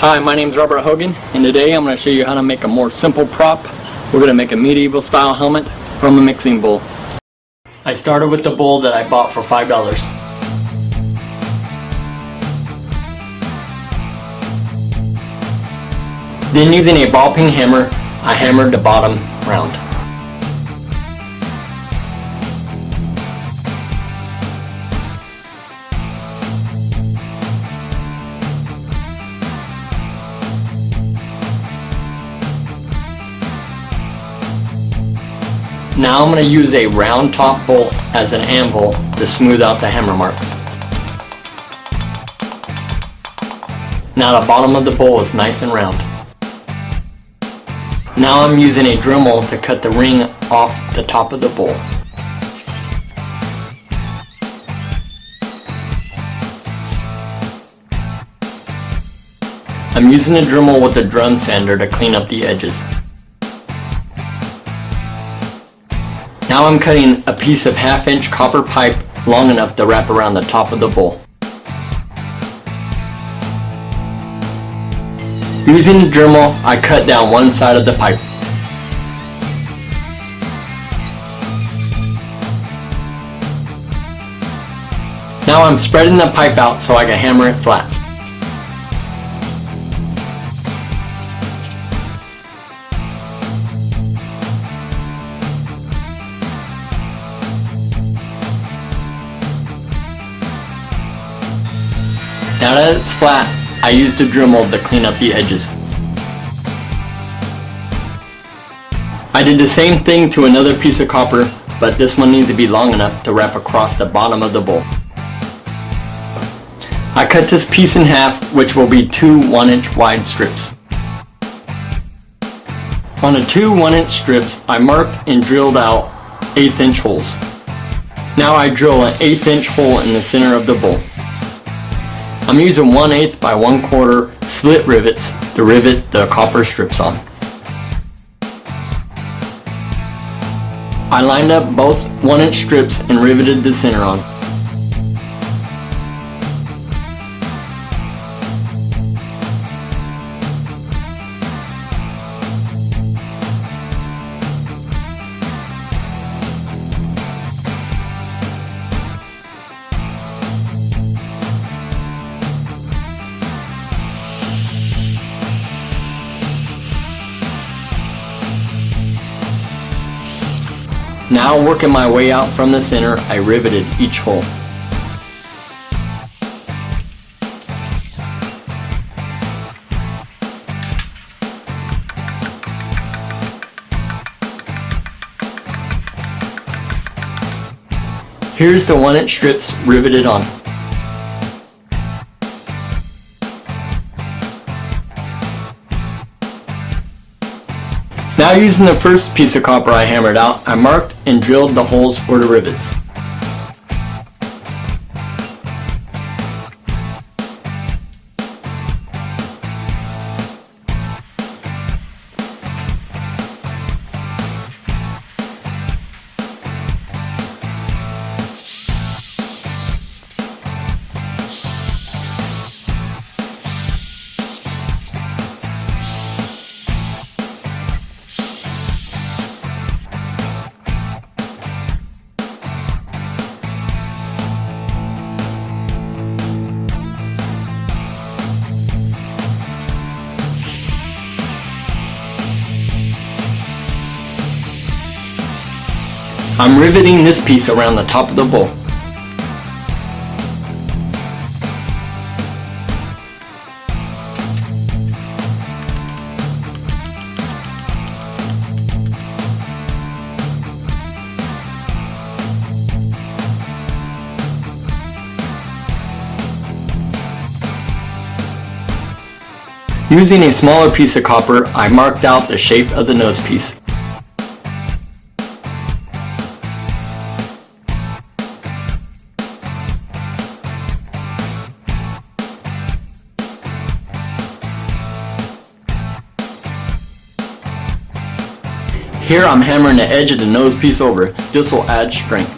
Hi, my name is Robert Hogan, and today I'm going to show you how to make a more simple prop. We're going to make a medieval style helmet from a mixing bowl. I started with the bowl that I bought for $5. Then using a ball-peen hammer, I hammered the bottom round. Now I'm going to use a round top bolt as an anvil to smooth out the hammer marks. Now the bottom of the bowl is nice and round. Now I'm using a Dremel to cut the ring off the top of the bowl. I'm using a Dremel with a drum sander to clean up the edges. Now I'm cutting a piece of 1/2-inch copper pipe long enough to wrap around the top of the bowl. Using the Dremel, I cut down one side of the pipe. Now I'm spreading the pipe out so I can hammer it flat. Now that it's flat, I used a Dremel to clean up the edges. I did the same thing to another piece of copper, but this one needs to be long enough to wrap across the bottom of the bowl. I cut this piece in half, which will be 2 1-inch wide strips. On the 2 1-inch strips, I marked and drilled out 1/8-inch holes. Now I drill an 1/8-inch hole in the center of the bowl. I'm using 1/8 by 1/4 slit rivets to rivet the copper strips on. I lined up both 1-inch strips and riveted the center on. Now working my way out from the center, I riveted each hole. Here's the 1-inch strips riveted on. Now using the first piece of copper I hammered out, I marked and drilled the holes for the rivets. I'm riveting this piece around the top of the bowl. Using a smaller piece of copper, I marked out the shape of the nose piece. Here I'm hammering the edge of the nose piece over. This will add strength.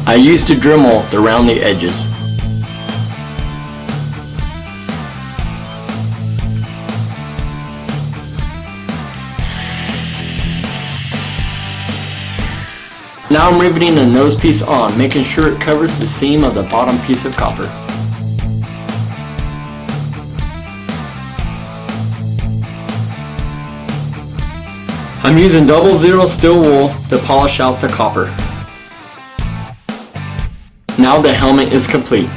I used the Dremel to round the edges. Now I'm riveting the nose piece on, making sure it covers the seam of the bottom piece of copper. I'm using 00 steel wool to polish out the copper. Now the helmet is complete.